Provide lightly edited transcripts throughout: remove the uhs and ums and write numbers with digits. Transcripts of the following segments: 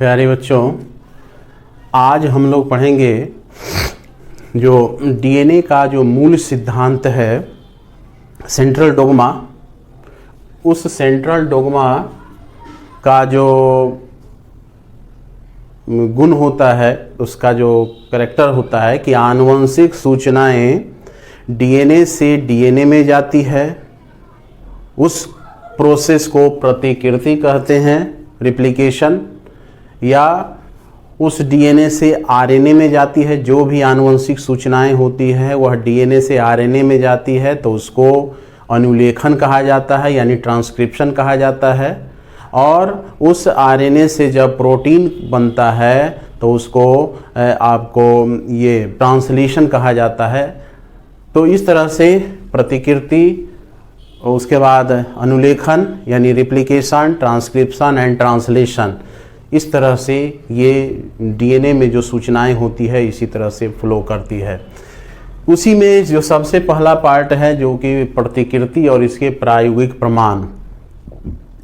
प्यारे बच्चों, आज हम लोग पढ़ेंगे जो डीएनए का जो मूल सिद्धांत है, सेंट्रल डोग्मा। उस सेंट्रल डोग्मा का जो गुण होता है, उसका जो करैक्टर होता है कि आनुवंशिक सूचनाएं डीएनए से डीएनए में जाती है। उस प्रोसेस को प्रतिकृति कहते हैं, रिप्लिकेशन, या उस डीएनए से आरएनए में जाती है। जो भी आनुवंशिक सूचनाएं होती है वह डीएनए से आरएनए में जाती है तो उसको अनुलेखन कहा जाता है, यानी ट्रांसक्रिप्शन कहा जाता है। और उस आरएनए से जब प्रोटीन बनता है तो उसको आपको ये ट्रांसलेशन कहा जाता है। तो इस तरह से प्रतिकृति, उसके बाद अनुलेखन यानी रिप्लिकेशन, ट्रांसक्रिप्शन एंड ट्रांसलेशन, इस तरह से ये डीएनए में जो सूचनाएं होती है इसी तरह से फ्लो करती है। उसी में जो सबसे पहला पार्ट है जो कि प्रतिकृति और इसके प्रायोगिक प्रमाण।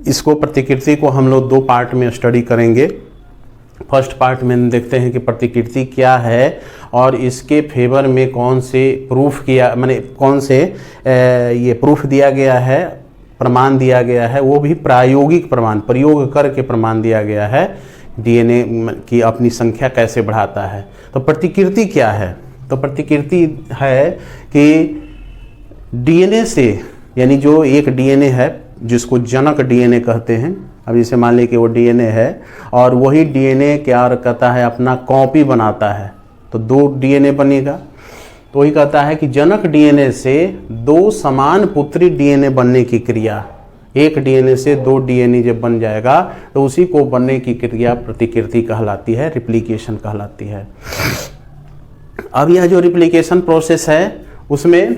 इसको प्रतिकृति को हम लोग दो पार्ट में स्टडी करेंगे। फर्स्ट पार्ट में देखते हैं कि प्रतिकृति क्या है और इसके फेवर में कौन से प्रूफ किया, माने कौन से ये प्रूफ दिया गया है, प्रमाण दिया गया है, वो भी प्रायोगिक प्रमाण, प्रयोग करके प्रमाण दिया गया है। डीएनए की अपनी संख्या कैसे बढ़ाता है। तो प्रतिकृति क्या है? तो प्रतिकृति है कि डीएनए से, यानी जो एक डीएनए है जिसको जनक डीएनए कहते हैं। अब जैसे मान लीजिए कि वो डीएनए है और वही डीएनए क्या कहता है, अपना कॉपी बनाता है, तो दो डीएनए बनेगा। तो वही कहता है कि जनक डीएनए से दो समान पुत्री डीएनए बनने की क्रिया, एक डीएनए से दो डीएनए जब बन जाएगा तो उसी को बनने की क्रिया प्रतिकृति कहलाती है, रिप्लिकेशन कहलाती है। अब यह जो रिप्लिकेशन प्रोसेस है उसमें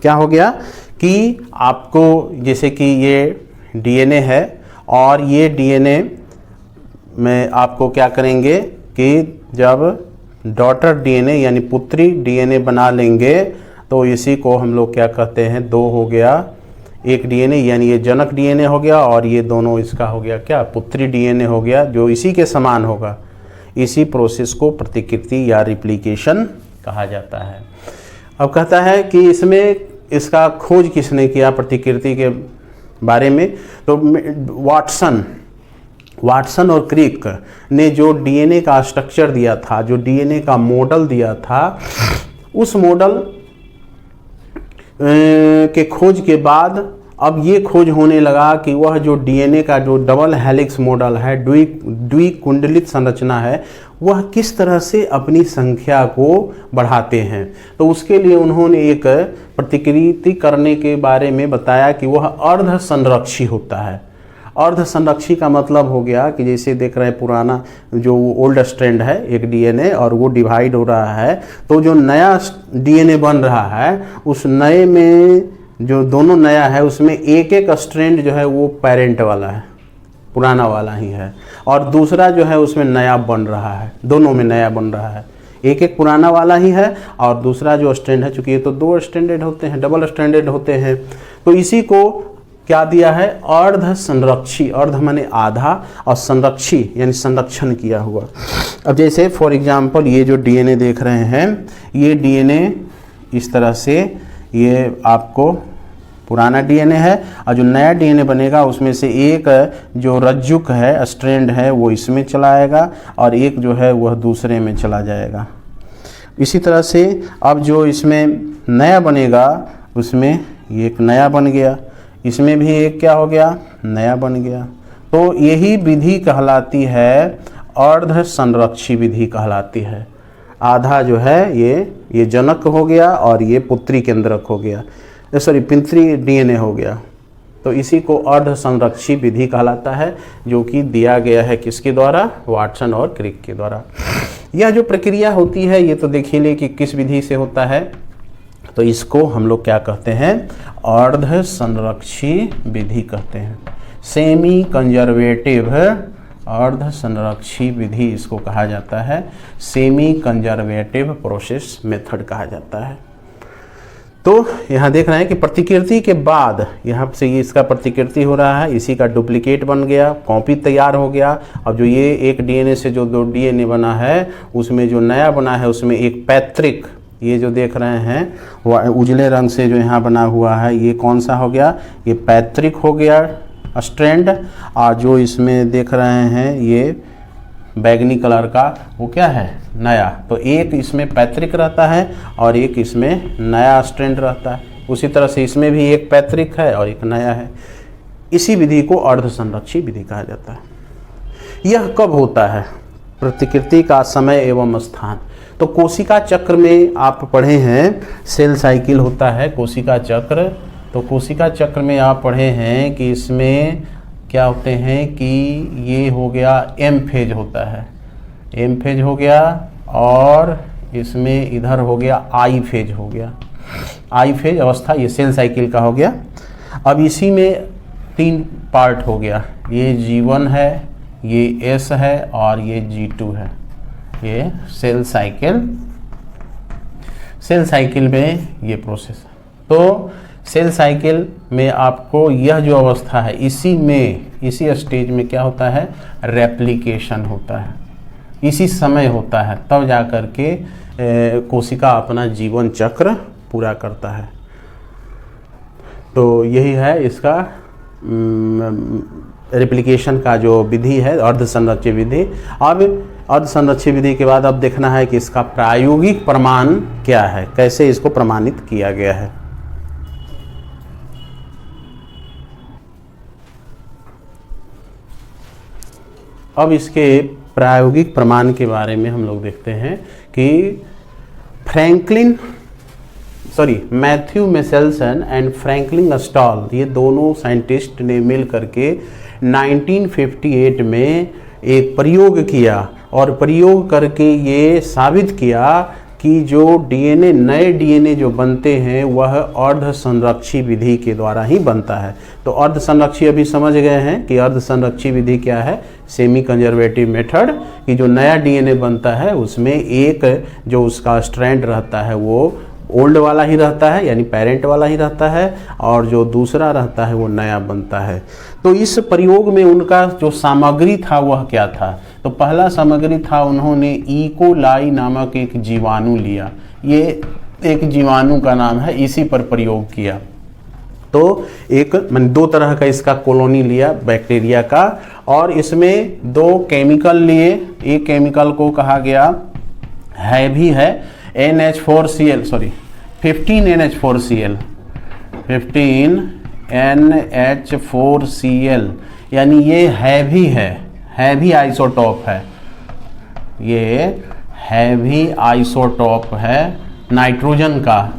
क्या हो गया कि आपको, जैसे कि ये डीएनए है और ये डीएनए में आपको क्या करेंगे कि जब डॉटर डीएनए यानी पुत्री डीएनए बना लेंगे तो इसी को हम लोग क्या कहते हैं, दो हो गया एक डीएनए, यानी ये जनक डीएनए हो गया और ये दोनों इसका हो गया क्या, पुत्री डीएनए हो गया, जो इसी के समान होगा। इसी प्रोसेस को प्रतिकृति या रिप्लिकेशन कहा जाता है। अब कहता है कि इसमें इसका खोज किसने किया प्रतिकृति के बारे में? तो वाटसन और क्रिक ने जो डीएनए का स्ट्रक्चर दिया था, जो डीएनए का मॉडल दिया था, उस मॉडल के खोज के बाद अब ये खोज होने लगा कि वह जो डीएनए का जो डबल हेलिक्स मॉडल है, द्विकुंडलित संरचना है, वह किस तरह से अपनी संख्या को बढ़ाते हैं। तो उसके लिए उन्होंने एक प्रतिकृति करने के बारे में बताया कि वह अर्ध संरक्षी होता है। अर्ध संरक्षी का मतलब हो गया कि जैसे देख रहे हैं पुराना जो ओल्ड स्ट्रैंड है एक डीएनए और वो डिवाइड हो रहा है, तो जो नया डीएनए बन रहा है उस नए में जो दोनों नया है उसमें एक एक स्ट्रैंड जो है वो पेरेंट वाला है, पुराना वाला ही है, और दूसरा जो है उसमें नया बन रहा है, दोनों में नया बन रहा है। एक एक पुराना वाला ही है और दूसरा जो स्ट्रैंड है, चूंकि ये तो दो स्ट्रैंडेड होते हैं, डबल स्ट्रैंडेड होते हैं, तो इसी को क्या दिया है, अर्ध संरक्षी। अर्ध माने आधा और संरक्षी यानी संरक्षण किया हुआ। अब जैसे फॉर एग्जांपल ये जो डीएनए देख रहे हैं, ये डीएनए इस तरह से, ये आपको पुराना डीएनए है और जो नया डीएनए बनेगा उसमें से एक जो रज्जुक है, स्ट्रैंड है, वो इसमें चला आएगा और एक जो है वह दूसरे में चला जाएगा। इसी तरह से अब जो इसमें नया बनेगा उसमें ये एक नया बन गया, इसमें भी एक क्या हो गया, नया बन गया। तो यही विधि कहलाती है अर्ध संरक्षी विधि कहलाती है। आधा जो है ये जनक हो गया और ये पुत्री केंद्रक हो गया, सॉरी पितृ डीएनए हो गया। तो इसी को अर्ध संरक्षी विधि कहलाता है, जो कि दिया गया है किसके द्वारा, वाटसन और क्रिक के द्वारा। यह जो प्रक्रिया होती है ये तो देखिए ले कि किस विधि से होता है, तो इसको हम लोग क्या कहते हैं, अर्ध संरक्षी विधि कहते हैं। सेमी कंजर्वेटिव अर्ध संरक्षी विधि इसको कहा जाता है, सेमी कंजर्वेटिव प्रोसेस मेथड कहा जाता है। तो यहाँ देख रहे हैं कि प्रतिकृति के बाद यहाँ से ये इसका प्रतिकृति हो रहा है, इसी का डुप्लीकेट बन गया, कॉपी तैयार हो गया। अब जो ये एक डीएनए से जो 2 डीएनए बना है उसमें जो नया बना है उसमें एक पैतृक, ये जो देख रहे हैं वह उजले रंग से जो यहाँ बना हुआ है ये कौन सा हो गया, ये पैतृक हो गया स्ट्रैंड। और जो इसमें देख रहे हैं ये बैगनी कलर का वो क्या है, नया। तो एक इसमें पैतृक रहता है और एक इसमें नया स्ट्रैंड रहता है। उसी तरह से इसमें भी एक पैतृक है और एक नया है। इसी विधि को अर्धसंरक्षी विधि कहा जाता है। यह कब होता है, प्रतिकृति का समय एवं स्थान। तो कोशिका चक्र में आप पढ़े हैं सेल साइकिल होता है कोशिका चक्र। तो कोशिका चक्र में आप पढ़े हैं कि इसमें क्या होते हैं कि ये हो गया एम फेज होता है, एम फेज हो गया, और इसमें इधर हो गया आई फेज हो गया, आई फेज अवस्था, ये सेल साइकिल का हो गया। अब इसी में 3 पार्ट हो गया, ये G1 है, ये S है और ये G2 है। ये सेल साइकिल में ये प्रोसेस है। तो सेल साइकिल में आपको यह जो अवस्था है इसी स्टेज में क्या होता है, रेप्लिकेशन होता है, इसी समय होता है, तब जा कर के कोशिका अपना जीवन चक्र पूरा करता है। तो यही है इसका रेप्लिकेशन का जो विधि है, अर्धसंरक्षी विधि। अब अर्धसंरक्षी विधि के बाद अब देखना है कि इसका प्रायोगिक प्रमाण क्या है, कैसे इसको प्रमाणित किया गया है। अब इसके प्रायोगिक प्रमाण के बारे में हम लोग देखते हैं कि Matthew Meselson and Franklin stall, ये दोनों साइंटिस्ट ने मिल करके 1958 में एक प्रयोग किया और प्रयोग करके ये साबित किया कि जो डीएनए, नए डीएनए जो बनते हैं वह अर्धसंरक्षी विधि के द्वारा ही बनता है। तो अर्धसंरक्षी अभी समझ गए हैं कि अर्धसंरक्षी विधि क्या है, सेमी कंजर्वेटिव मेथड, कि जो नया डीएनए बनता है उसमें एक जो उसका स्ट्रैंड रहता है वो ओल्ड वाला ही रहता है, यानी पेरेंट वाला ही रहता है, और जो दूसरा रहता है वो नया बनता है। तो इस प्रयोग में उनका जो सामग्री था वह क्या था, तो पहला सामग्री था उन्होंने इकोलाई नामक एक जीवाणु लिया। ये एक जीवाणु का नाम है, इसी पर प्रयोग किया। तो एक 2 तरह का इसका कॉलोनी लिया बैक्टीरिया का, और इसमें 2 केमिकल लिए। एक केमिकल को कहा गया भी है NH4Cl, 15NH4Cl, 15NH4Cl, यानी ये हैवी आइसोटॉप है, ये हैवी आइसोटॉप है नाइट्रोजन का,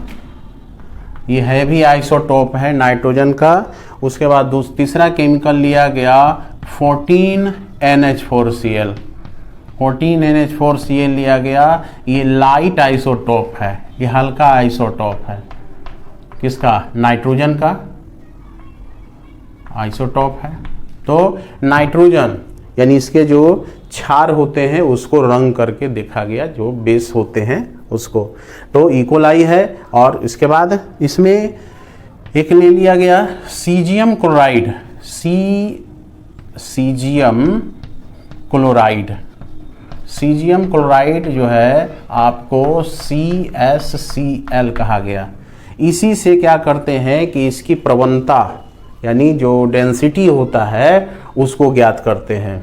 ये हैवी आइसोटॉप है नाइट्रोजन का। उसके बाद तीसरा केमिकल लिया गया 14NH4Cl, 14NH4Cl लिया गया। ये लाइट आइसोटॉप है, ये हल्का आइसोटॉप है, किसका, नाइट्रोजन का आइसोटॉप है। तो नाइट्रोजन यानी इसके जो क्षार होते हैं उसको रंग करके देखा गया, जो बेस होते हैं उसको। तो इकोलाई है। और इसके बाद इसमें एक ले लिया गया सीजियम क्लोराइड, सीजियम क्लोराइड जो है आपको CaCl कहा गया। इसी से क्या करते हैं कि इसकी प्रवणता यानी जो डेंसिटी होता है उसको ज्ञात करते हैं।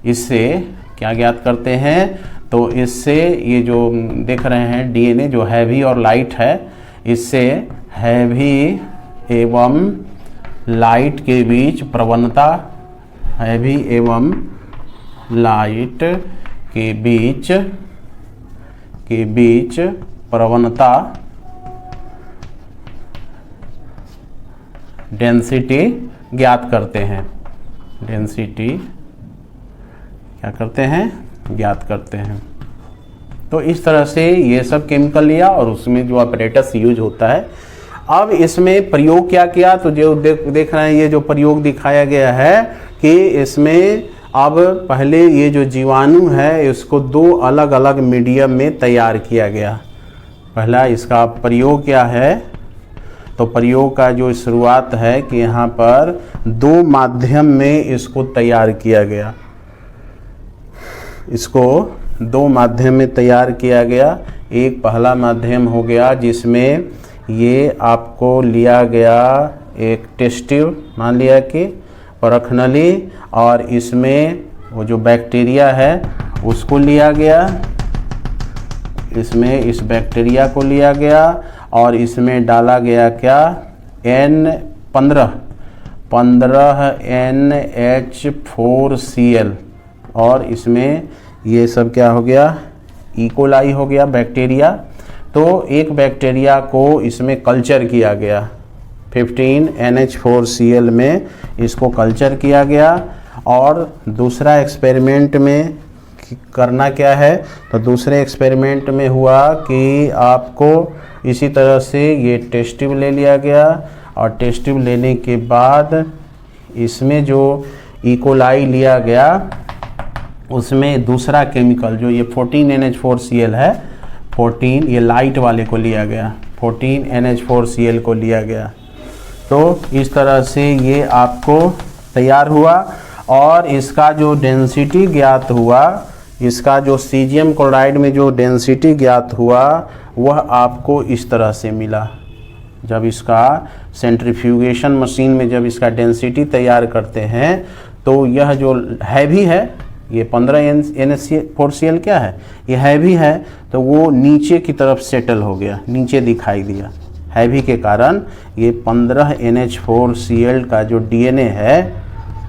इससे क्या ज्ञात करते हैं, तो इससे ये जो देख रहे हैं डीएनए जो हैवी और लाइट है, इससे हैवी एवं लाइट के बीच प्रवणता, हैवी एवं लाइट के बीच प्रवणता, डेंसिटी ज्ञात करते हैं। डेंसिटी क्या करते हैं, ज्ञात करते हैं। तो इस तरह से ये सब केमिकल लिया और उसमें जो ऑपरेटस यूज होता है। अब इसमें प्रयोग क्या किया, तो जो देख रहे हैं ये जो प्रयोग दिखाया गया है कि इसमें अब पहले ये जो जीवाणु है इसको 2 अलग अलग मीडियम में तैयार किया गया। पहला इसका प्रयोग क्या है, तो प्रयोग का जो शुरुआत है कि यहाँ पर दो माध्यम में इसको तैयार किया गया, इसको दो माध्यम में तैयार किया गया। एक पहला माध्यम हो गया जिसमें ये आपको लिया गया एक टेस्ट ट्यूब, मान लिया कि परख नली, और इसमें वो जो बैक्टीरिया है उसको लिया गया, इसमें इस बैक्टीरिया को लिया गया और इसमें डाला गया क्या, N15 NH4Cl, और इसमें ये सब क्या हो गया, इकोलाई हो गया बैक्टीरिया। तो एक बैक्टीरिया को इसमें कल्चर किया गया, 15 NH4Cl में इसको कल्चर किया गया। और दूसरा एक्सपेरिमेंट में करना क्या है, तो दूसरे एक्सपेरिमेंट में हुआ कि आपको इसी तरह से ये टेस्ट ट्यूब ले लिया गया, और टेस्ट ट्यूब लेने के बाद इसमें जो इकोलाई लिया गया उसमें दूसरा केमिकल जो ये 14 NH4Cl है, 14 ये लाइट वाले को लिया गया, 14 NH4Cl को लिया गया। तो इस तरह से ये आपको तैयार हुआ, और इसका जो डेंसिटी ज्ञात हुआ, इसका जो सीजियम क्लोराइड में जो डेंसिटी ज्ञात हुआ वह आपको इस तरह से मिला। जब इसका सेंट्रीफ्यूगेशन मशीन में जब इसका डेंसिटी तैयार करते हैं तो यह जो हैवी है, ये 15 NH4Cl क्या है, ये हैवी है, तो वो नीचे की तरफ सेटल हो गया, नीचे दिखाई दिया। हैवी के कारण ये 15 NH4Cl का जो DNA है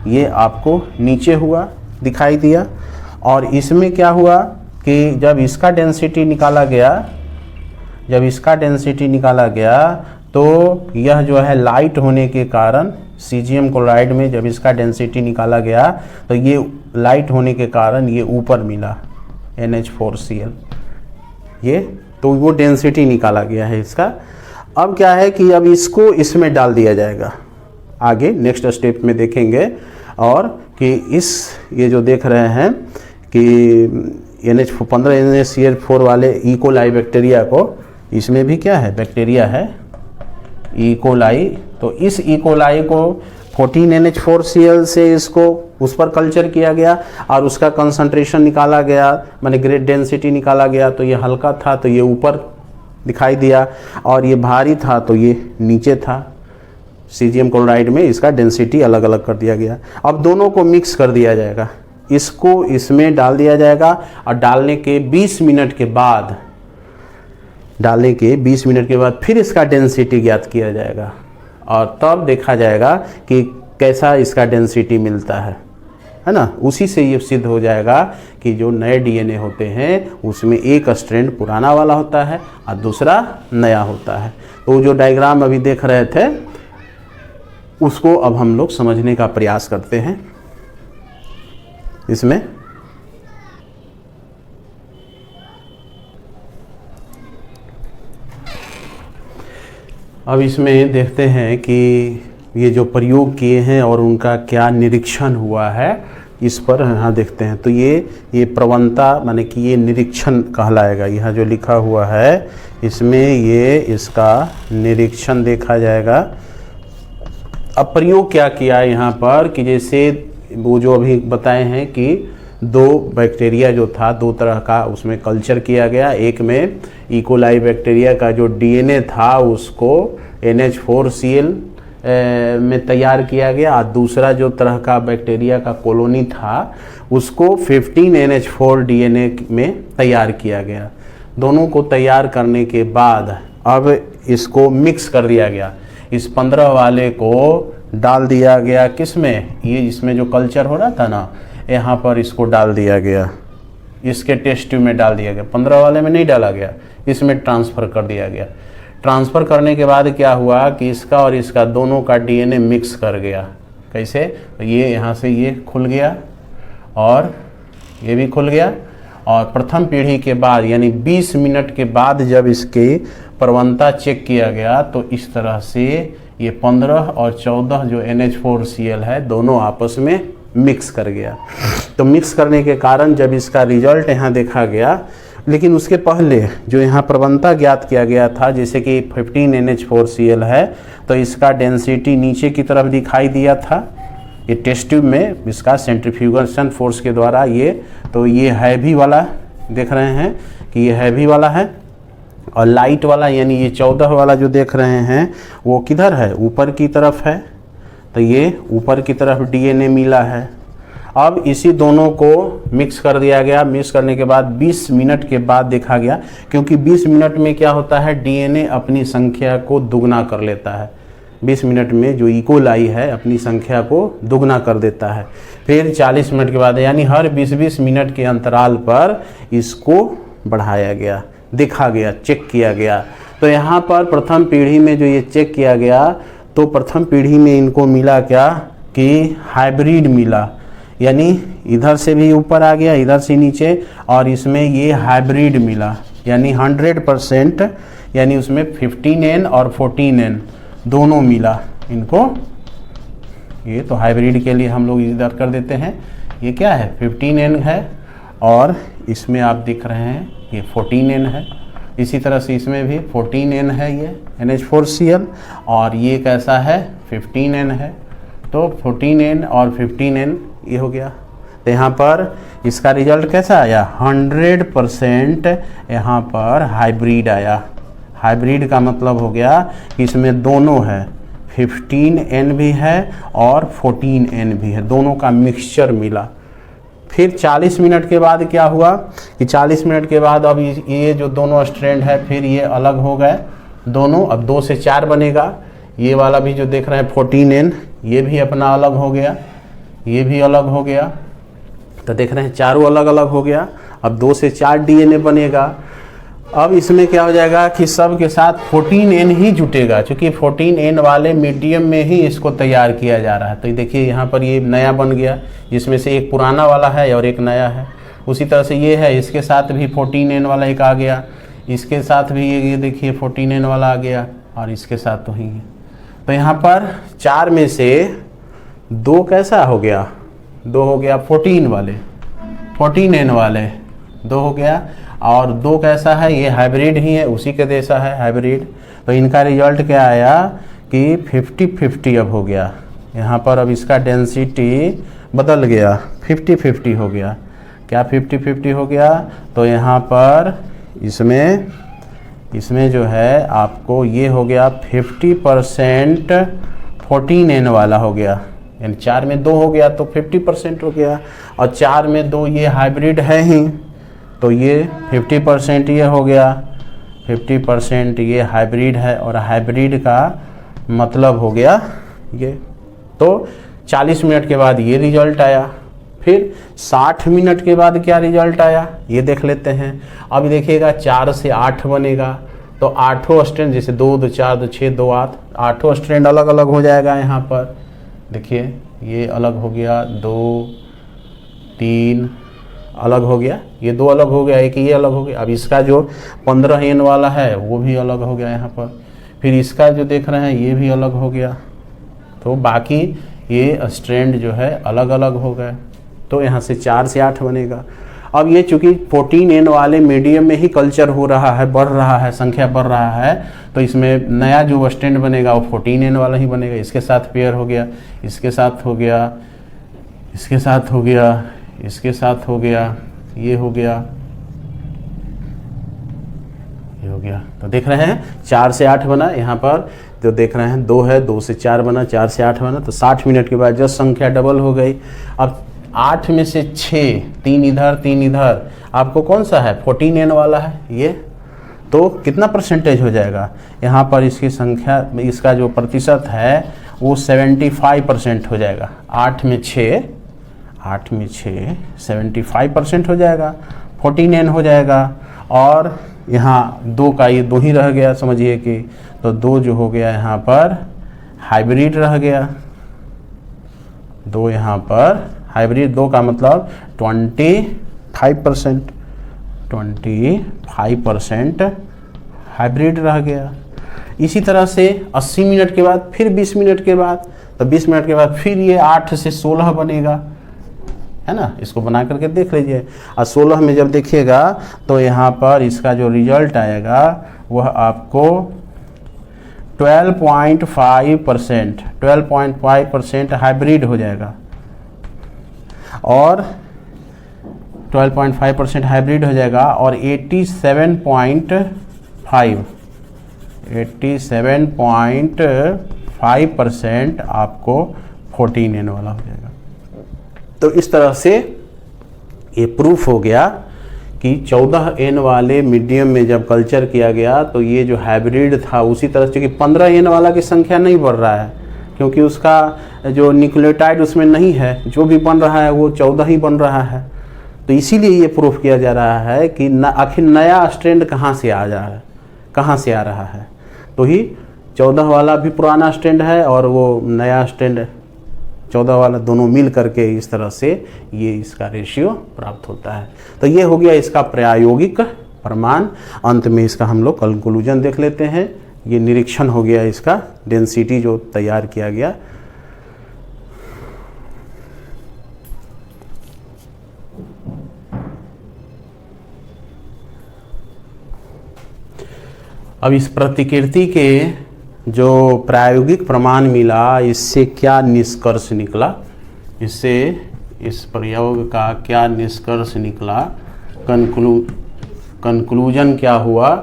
ये आपको नीचे हुआ, दिखाई दिया। और इसमें क्या हुआ कि जब इसका डेंसिटी निकाला गया, जब इसका डेंसिटी निकाला गया तो यह जो है लाइट होने के कारण, सीजियम क्लोराइड में जब इसका डेंसिटी निकाला गया तो ये लाइट होने के कारण ये ऊपर मिला NH4Cl, ये तो वो डेंसिटी निकाला गया है इसका। अब क्या है कि अब इसको इसमें डाल दिया जाएगा, आगे नेक्स्ट स्टेप में देखेंगे। और कि ये जो देख रहे हैं कि15 NH4 वाले इकोलाई बैक्टीरिया को, इसमें भी क्या है, बैक्टीरिया है इकोलाई। तो इस इकोलाई को 14 NH4Cl से इसको उस पर कल्चर किया गया और उसका कंसंट्रेशन निकाला गया, माने ग्रेड डेंसिटी निकाला गया। तो ये हल्का था तो ये ऊपर दिखाई दिया, और ये भारी था तो ये नीचे था। सीजियम क्लोराइड में इसका डेंसिटी अलग अलग कर दिया गया। अब दोनों को मिक्स कर दिया जाएगा, इसको इसमें डाल दिया जाएगा, और डालने के 20 मिनट के बाद, डालने के 20 मिनट के बाद फिर इसका डेंसिटी ज्ञात किया जाएगा, और तब देखा जाएगा कि कैसा इसका डेंसिटी मिलता है ना। उसी से ये सिद्ध हो जाएगा कि जो नए DNA होते हैं उसमें एक स्ट्रैंड पुराना वाला होता है और दूसरा नया होता है। तो जो डायग्राम अभी देख रहे थे उसको अब हम लोग समझने का प्रयास करते हैं। इसमें अब इसमें देखते हैं कि ये जो प्रयोग किए हैं और उनका क्या निरीक्षण हुआ है, इस पर यहाँ देखते हैं। तो ये प्रवणता माने कि ये निरीक्षण कहलाएगा। यहाँ जो लिखा हुआ है इसमें ये इसका निरीक्षण देखा जाएगा। अब प्रयोग क्या किया यहाँ पर कि जैसे वो जो अभी बताए हैं कि दो बैक्टीरिया जो था, दो तरह का उसमें कल्चर किया गया। एक में इकोलाई बैक्टीरिया का जो DNA था उसको NH4Cl में तैयार किया गया, और दूसरा जो तरह का बैक्टीरिया का कॉलोनी था उसको 15 NH4 DNA में तैयार किया गया। दोनों को तैयार करने के बाद अब इसको मिक्स कर दिया गया। इस 15 वाले को डाल दिया गया किस में, ये इसमें जो कल्चर हो रहा था ना, यहाँ पर इसको डाल दिया गया, इसके टेस्ट ट्यूब में डाल दिया गया। 15 वाले में नहीं डाला गया, इसमें ट्रांसफ़र कर दिया गया। ट्रांसफ़र करने के बाद क्या हुआ कि इसका और इसका दोनों का DNA मिक्स कर गया। कैसे, तो ये यहाँ से ये खुल गया और ये भी खुल गया, और प्रथम पीढ़ी के बाद यानी 20 मिनट के बाद जब इसकी प्रवणता चेक किया गया तो इस तरह से ये 15 और 14 जो NH4Cl है दोनों आपस में मिक्स कर गया। तो मिक्स करने के कारण जब इसका रिजल्ट यहाँ देखा गया लेकिन उसके पहले जो यहाँ प्रवणता ज्ञात किया गया था, जैसे कि 15NH4Cl है, तो इसका डेंसिटी नीचे की तरफ दिखाई दिया था ये टेस्ट ट्यूब में, इसका सेंट्रीफ्यूगेशन फोर्स के द्वारा ये, तो ये हैवी वाला देख रहे हैं कि ये हैवी वाला है, और लाइट वाला यानी ये 14 वाला जो देख रहे हैं वो किधर है, ऊपर की तरफ है, तो ये ऊपर की तरफ DNA मिला है। अब इसी दोनों को मिक्स कर दिया गया। मिक्स करने के बाद 20 मिनट के बाद देखा गया, क्योंकि 20 मिनट में क्या होता है, DNA अपनी संख्या को दुगना कर लेता है। 20 मिनट में जो इकोलाई है अपनी संख्या को दुगना कर देता है। फिर 40 मिनट के बाद, यानी हर 20-20 मिनट के अंतराल पर इसको बढ़ाया गया, देखा गया, चेक किया गया। तो यहाँ पर प्रथम पीढ़ी में जो ये चेक किया गया, तो प्रथम पीढ़ी में इनको मिला क्या कि हाइब्रिड मिला, यानी इधर से भी ऊपर आ गया, इधर से नीचे, और इसमें ये हाइब्रिड मिला, यानी 100%, यानी उसमें 15N और 14N दोनों मिला इनको। ये तो हाइब्रिड के लिए हम लोग इधर कर देते हैं, ये क्या है 15N है, और इसमें आप दिख रहे हैं ये 14N है। इसी तरह से इसमें भी 14N है ये NH4Cl, और ये कैसा है 15N है। तो 14N और 15N ये हो गया। तो यहाँ पर इसका रिजल्ट कैसा आया, 100% यहाँ पर हाइब्रिड आया। हाइब्रिड का मतलब हो गया कि इसमें दोनों है, 15N भी है और 14N भी है, दोनों का मिक्सचर मिला। फिर 40 मिनट के बाद क्या हुआ कि 40 मिनट के बाद अब ये जो दोनों स्ट्रैंड है फिर ये अलग हो गए दोनों, अब 2 से 4 बनेगा। ये वाला भी जो देख रहे हैं 14N, ये भी अपना अलग हो गया, ये भी अलग हो गया। तो देख रहे हैं चारों अलग अलग हो गया। अब 2 से 4 DNA बनेगा। अब इसमें क्या हो जाएगा कि सब के साथ 14N ही जुटेगा, क्योंकि 14N वाले मीडियम में ही इसको तैयार किया जा रहा है। तो देखिए यहाँ पर ये नया बन गया, जिसमें से एक पुराना वाला है और एक नया है। उसी तरह से ये है, इसके साथ भी 14N वाला एक आ गया, इसके साथ भी ये देखिए 14N वाला आ गया, और इसके साथ तो ही है। तो यहाँ पर 4 में से 2 कैसा हो गया, 2 हो गया 14N वाले 2 हो गया, और 2 कैसा है, ये हाइब्रिड ही है, उसी के जैसा है हाइब्रिड। तो इनका रिजल्ट क्या आया कि 50-50 अब हो गया। यहाँ पर अब इसका डेंसिटी बदल गया, 50-50 हो गया। क्या 50-50 हो गया, तो यहाँ पर इसमें जो है आपको ये हो गया 50% 14N वाला हो गया, यानी 4 में 2 हो गया तो 50% हो गया, और 4 में 2 ये हाइब्रिड है ही, तो ये 50% ये हो गया, 50% ये हाइब्रिड है, और हाइब्रिड का मतलब हो गया ये। तो 40 मिनट के बाद ये रिजल्ट आया। फिर 60 मिनट के बाद क्या रिजल्ट आया ये देख लेते हैं। अब देखिएगा 4 से 8 बनेगा, तो 8 स्ट्रैंड, जैसे 2 2 4 2 6 2 8, 8 स्ट्रैंड अलग अलग हो जाएगा। यहाँ पर देखिए ये अलग हो गया, 2 3 अलग हो गया, ये 2 अलग हो गया, एक ये अलग हो गया। अब इसका जो 15N वाला है वो भी अलग हो गया यहाँ पर। फिर इसका जो देख रहे हैं ये भी अलग हो गया। तो बाकी ये स्ट्रैंड जो है अलग अलग हो गए। तो यहाँ से 4 से 8 बनेगा। अब ये चूँकि 14N वाले मीडियम में ही कल्चर हो रहा है, बढ़ रहा है, संख्या बढ़ रहा है, तो इसमें नया जो स्ट्रैंड बनेगा वो 14N वाला ही बनेगा। इसके साथ पेयर हो गया, इसके साथ हो गया, इसके साथ हो गया, इसके साथ हो गया, ये हो गया, ये हो गया। तो देख रहे हैं 4 से 8 बना। यहाँ पर जो देख रहे हैं 2 है, 2 से 4 बना, 4 से 8 बना। तो 60 मिनट के बाद जब संख्या डबल हो गई, अब 8 में से 6, 3 इधर 3 इधर, आपको कौन सा है 14N वाला है ये, तो कितना परसेंटेज हो जाएगा यहाँ पर, इसकी संख्या, इसका जो प्रतिशत है वो 75% हो जाएगा। 8 में 6 75% हो जाएगा, 14N हो जाएगा। और यहाँ 2 का ये 2 ही रह गया, समझिए कि तो 2 जो हो गया यहाँ पर हाइब्रिड रह गया, 2 यहाँ पर हाइब्रिड, 2 का मतलब 25% हाइब्रिड रह गया। इसी तरह से 80 मिनट के बाद, फिर 20 मिनट के बाद, तो 20 मिनट के बाद फिर ये 8 से 16 बनेगा, है ना, इसको बना करके देख लीजिए। और 16 में जब देखिएगा तो यहाँ पर इसका जो रिजल्ट आएगा वह आपको 12.5% हाइब्रिड हो जाएगा, और 12.5% हाइब्रिड हो जाएगा, और 87.5% आपको 14N वाला हो जाएगा। तो इस तरह से ये प्रूफ हो गया कि 14N वाले मीडियम में जब कल्चर किया गया तो ये जो हाइब्रिड था उसी तरह से, कि 15N वाला की संख्या नहीं बढ़ रहा है क्योंकि उसका जो न्यूक्लियोटाइड उसमें नहीं है, जो भी बन रहा है वो 14 ही बन रहा है। तो इसीलिए ये प्रूफ किया जा रहा है कि आखिर नया स्ट्रैंड कहाँ से आ जा रहा है, कहाँ से आ रहा है। तो ही 14 वाला भी पुराना स्ट्रैंड है और वो नया स्ट्रैंड 14 वाला, दोनों मिल करके इस तरह से ये इसका रेशियो प्राप्त होता है। तो ये हो गया इसका प्रायोगिक प्रमाण। अंत में इसका हम लोग कंक्लूजन देख लेते हैं। ये निरीक्षण हो गया इसका, डेंसिटी जो तैयार किया गया। अब इस प्रतिकृति के जो प्रायोगिक प्रमाण मिला, इससे क्या निष्कर्ष निकला, इससे इस प्रयोग का क्या निष्कर्ष निकला, कंक्लूजन क्या हुआ।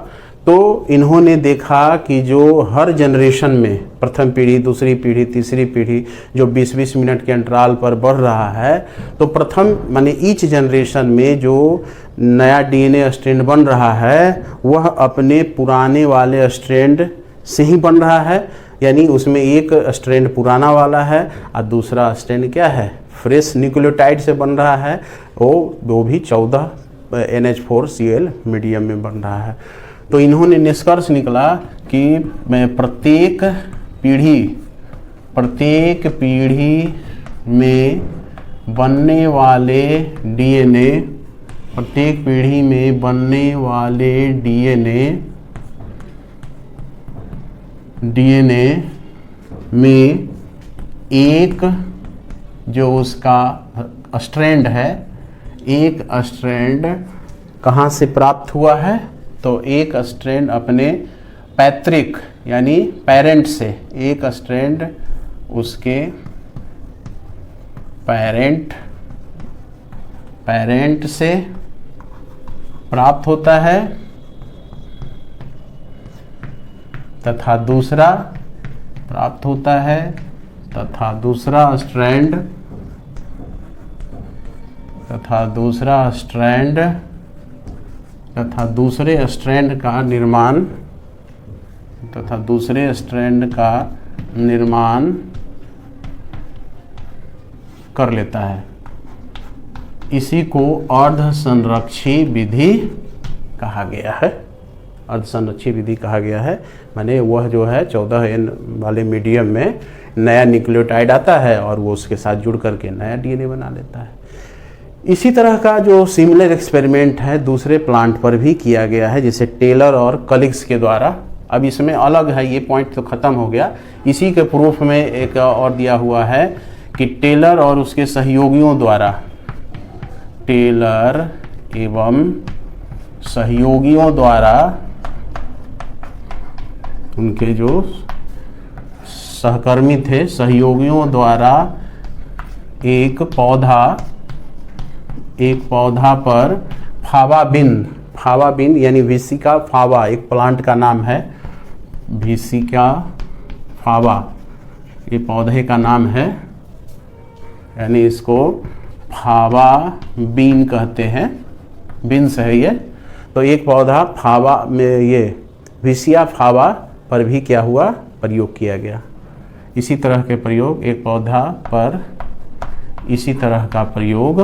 तो इन्होंने देखा कि जो हर जनरेशन में प्रथम पीढ़ी, दूसरी पीढ़ी, तीसरी पीढ़ी जो 20-20 मिनट के अंतराल पर बढ़ रहा है, तो प्रथम माने ईच जनरेशन में जो नया डीएनए स्ट्रैंड बन रहा है वह अपने पुराने वाले स्ट्रैंड से ही बन रहा है, यानी उसमें एक स्ट्रैंड पुराना वाला है और दूसरा स्ट्रैंड क्या है, फ्रेश न्यूक्लियोटाइड से बन रहा है, वो भी 14 NH4Cl मीडियम में बन रहा है। तो इन्होंने निष्कर्ष निकला कि मैं प्रत्येक पीढ़ी में बनने वाले डीएनए, प्रत्येक पीढ़ी में बनने वाले डीएनए में एक जो उसका स्ट्रैंड है, एक स्ट्रैंड कहाँ से प्राप्त हुआ है, तो एक स्ट्रैंड अपने पैतृक यानी पेरेंट से, एक स्ट्रैंड उसके पेरेंट से प्राप्त होता है, तथा दूसरा प्राप्त होता है, तथा दूसरे स्ट्रैंड का निर्माण कर लेता है। इसी को अर्धसंरक्षी विधि कहा गया है। अर्धसंरक्षी विधि कहा गया है, माने वह जो है 14N वाले मीडियम में नया न्यूक्लियोटाइड आता है और वो उसके साथ जुड़ करके नया डीएनए बना लेता है। इसी तरह का जो सिमिलर एक्सपेरिमेंट है दूसरे प्लांट पर भी किया गया है, जैसे टेलर और कलिग्स के द्वारा। अब इसमें अलग है, ये पॉइंट तो ख़त्म हो गया। इसी के प्रूफ में एक और दिया हुआ है कि टेलर और उसके सहयोगियों द्वारा, टेलर एवं सहयोगियों द्वारा, उनके जो सहकर्मी थे, सहयोगियों द्वारा एक पौधा पर फावाबिन यानी विसिका फावा, एक प्लांट का नाम है, विसिका फावा ये पौधे का नाम है, यानी इसको फावा बीन कहते हैं, बीन्स है ये। तो एक पौधा फावा में, ये विसिया फावा पर भी क्या हुआ, प्रयोग किया गया। इसी तरह के प्रयोग, एक पौधा पर इसी तरह का प्रयोग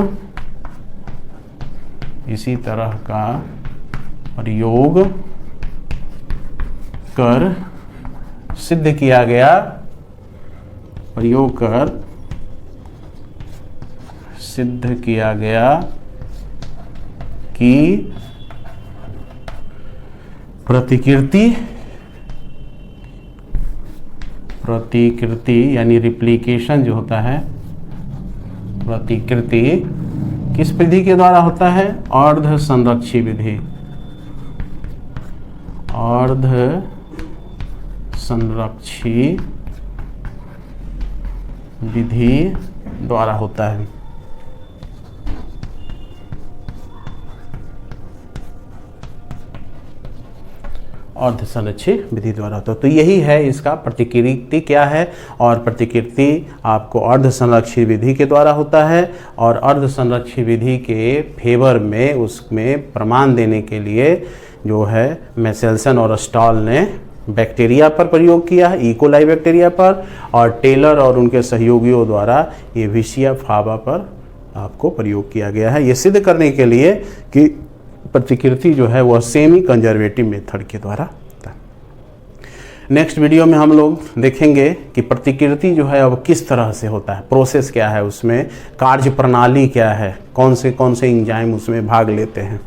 कर सिद्ध किया गया, कि प्रतिकृति यानी रिप्लिकेशन जो होता है, प्रतिकृति किस विधि के द्वारा होता है? अर्ध संरक्षी विधि, अर्ध संरक्षी विधि द्वारा होता है। अर्ध संरक्षी विधि द्वारा होता है। तो यही है इसका प्रतिकृति क्या है, और प्रतिकृति आपको अर्ध संरक्षी विधि के द्वारा होता है, और अर्ध संरक्षी विधि के फेवर में उसमें प्रमाण देने के लिए जो है मेसेल्सन और स्टॉल ने बैक्टीरिया पर प्रयोग किया है, इकोलाई बैक्टीरिया पर, और टेलर और उनके सहयोगियों द्वारा एविसिया फावा पर आपको प्रयोग किया गया है, ये सिद्ध करने के लिए कि प्रतिकृति जो है वह सेमी कंजर्वेटिव मेथड के द्वारा होता है। नेक्स्ट वीडियो में हम लोग देखेंगे कि प्रतिकृति जो है अब किस तरह से होता है, प्रोसेस क्या है, उसमें कार्य प्रणाली क्या है, कौन से एंजाइम उसमें भाग लेते हैं।